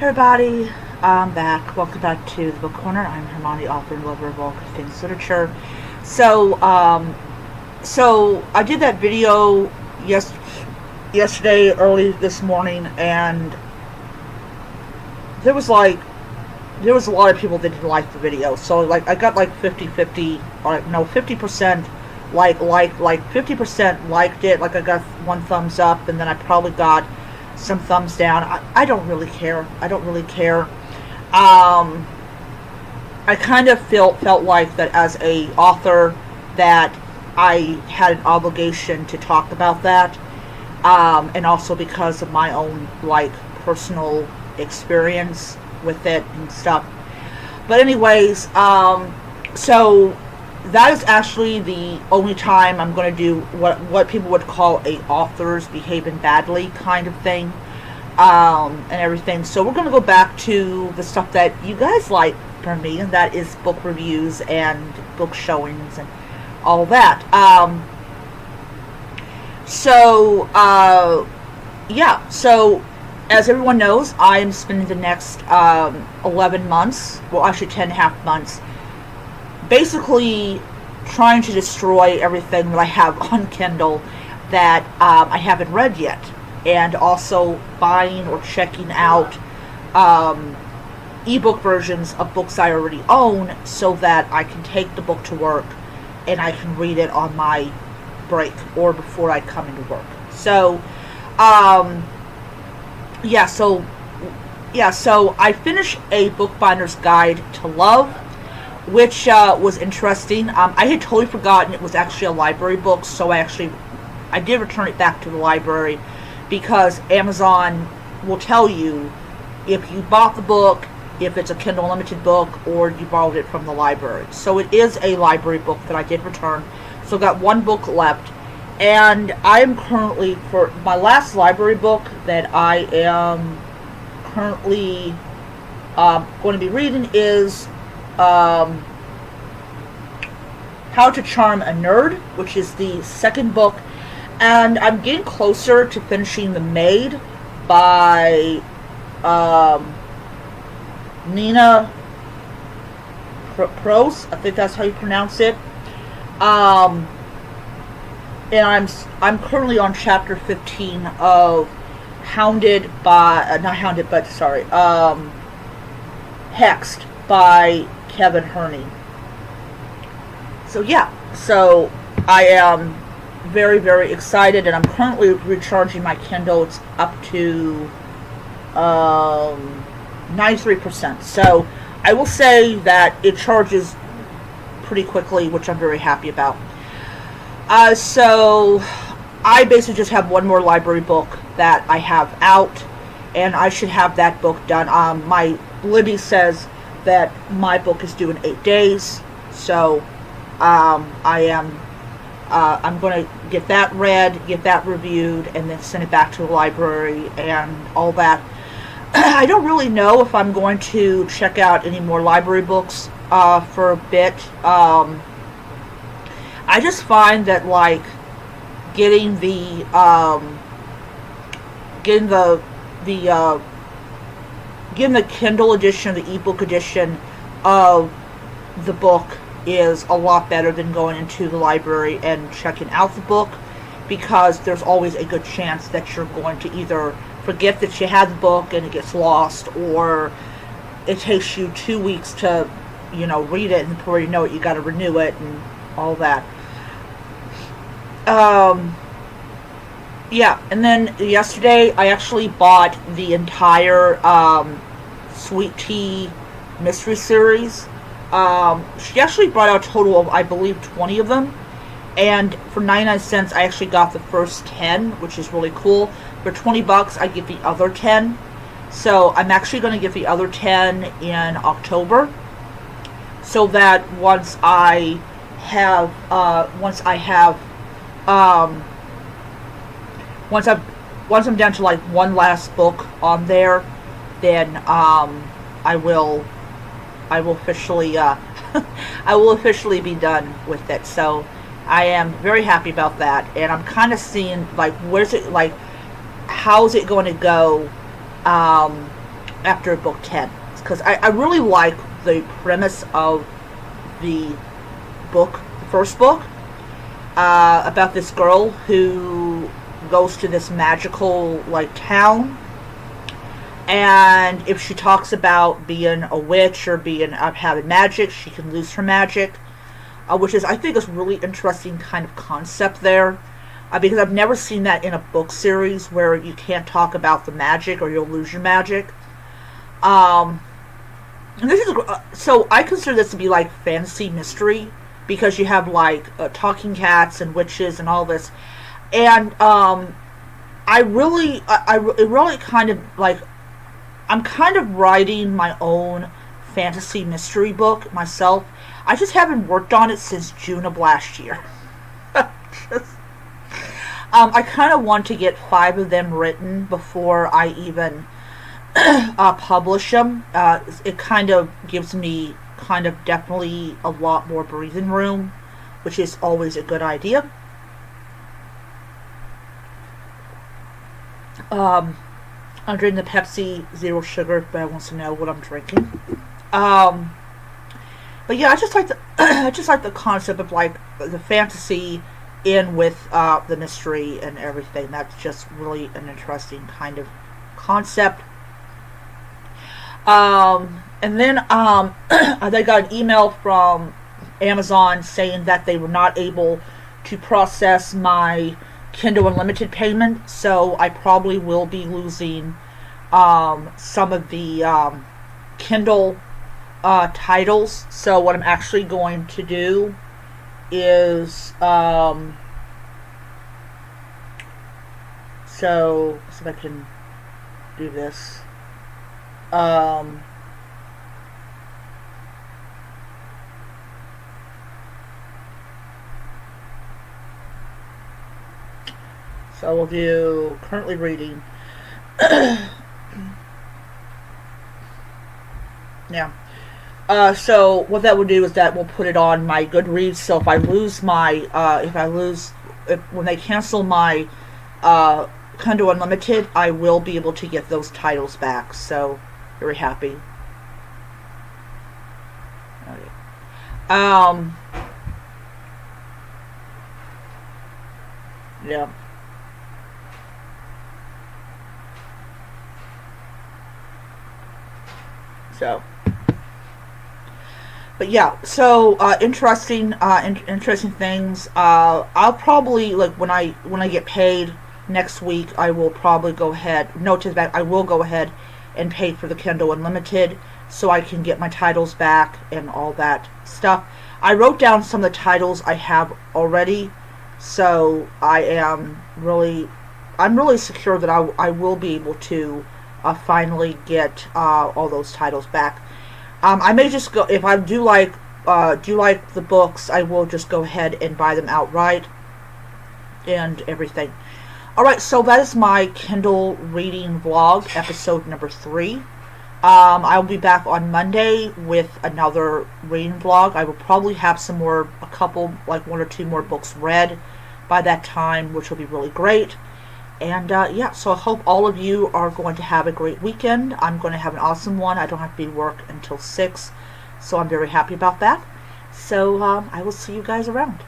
Hey everybody, I'm back. Welcome back to the Book Corner. I'm Hermione, author and lover of all things literature. So I did that video yesterday, early this morning, and there was a lot of people that didn't like the video. So I got 50-50, or no, 50% like 50% liked it. I got one thumbs up, and then I probably got some thumbs down. I don't really care. I kind of felt like that as a author that I had an obligation to talk about that, and also because of my own personal experience with it and stuff. But anyways, so that is actually the only time I'm going to do what people would call a author's behaving badly kind of thing, and everything. So we're going to go back to the stuff that you guys like from me, and that is book reviews and book showings and all that. Yeah, so as everyone knows, I am spending the next 11 months, well actually 10 and a half months, basically trying to destroy everything that I have on Kindle that I haven't read yet, and also buying or checking out ebook versions of books I already own, so that I can take the book to work and I can read it on my break or before I come into work. So so I finished A Bookbinder's Guide to Love, which was interesting. I had totally forgotten it was actually a library book, so I did return it back to the library, because Amazon will tell you if you bought the book, if it's a Kindle Unlimited book, or you borrowed it from the library. So it is a library book that I did return. So I've got one book left, and I am currently, for my last library book that I am currently going to be reading is How to Charm a Nerd, which is the second book, and I'm getting closer to finishing The Maid by Nina Prose. I think that's how you pronounce it. And I'm currently on chapter 15 of Hexed by Kevin Herney. So yeah, so I am very, very excited, and I'm currently recharging my Kindle. It's up to 93%. So I will say that it charges pretty quickly, which I'm very happy about. So I basically just have one more library book that I have out, and I should have that book done. My Libby says that my book is due in 8 days, so I'm going to get that read, get that reviewed, and then send it back to the library and all that. I don't really know if I'm going to check out any more library books for a bit. I just find that getting the Kindle edition, the ebook edition of the book, is a lot better than going into the library and checking out the book, because there's always a good chance that you're going to either forget that you had the book and it gets lost, or it takes you 2 weeks to read it, and before you know it you got to renew it and all that. Yeah, and then yesterday I actually bought the entire Sweet Tea mystery series. She actually brought out a total of, I believe, 20 of them, and for 99 cents I actually got the first 10, which is really cool. For $20 I get the other 10, so I'm actually going to get the other 10 in October, so that once I'm down to one last book on there, then I will officially I will officially be done with it. So I am very happy about that, and I'm kind of seeing how's it going to go after book 10, because I really like the premise of the book, the first book, about this girl who goes to this magical like town, and if she talks about being a witch or being having magic, she can lose her magic, which is I think is really interesting kind of concept there, because I've never seen that in a book series where you can't talk about the magic or you'll lose your magic. Um, and this is so I consider this to be like fantasy mystery because you have like talking cats and witches and all this, and I it really kind of like I'm kind of writing my own fantasy mystery book myself. I just haven't worked on it since June of last year. Just, I kind of want to get 5 of them written before I even publish them. It kind of gives me kind of definitely a lot more breathing room, which is always a good idea. I'm drinking the Pepsi Zero Sugar. If anybody wants to know what I'm drinking. But yeah, I just like the I just like the concept of like the fantasy in with the mystery and everything. That's just really an interesting kind of concept. And then they got an email from Amazon saying that they were not able to process my Kindle Unlimited payment, so I probably will be losing some of the Kindle titles. So what I'm actually going to do is so if I can do this. So we'll do currently reading. Yeah. So what that will do is that we'll put it on my Goodreads. So if I lose my, when they cancel my Kindle Unlimited, I will be able to get those titles back. So very happy. Okay. Yeah. So, but yeah, so interesting things. I'll probably like when I get paid next week, I will probably go ahead. Note to that, I will go ahead and pay for the Kindle Unlimited so I can get my titles back and all that stuff. I wrote down some of the titles I have already, so I'm really secure that I will be able to finally get all those titles back. I may just go if I do like the books. I will just go ahead and buy them outright and everything. All right, so that is my Kindle reading vlog, episode number 3. I will be back on Monday with another reading vlog. I will probably have a couple, like 1 or 2 more books read by that time, which will be really great. And yeah, so I hope all of you are going to have a great weekend. I'm going to have an awesome one. I don't have to be to work until 6, so I'm very happy about that. So I will see you guys around.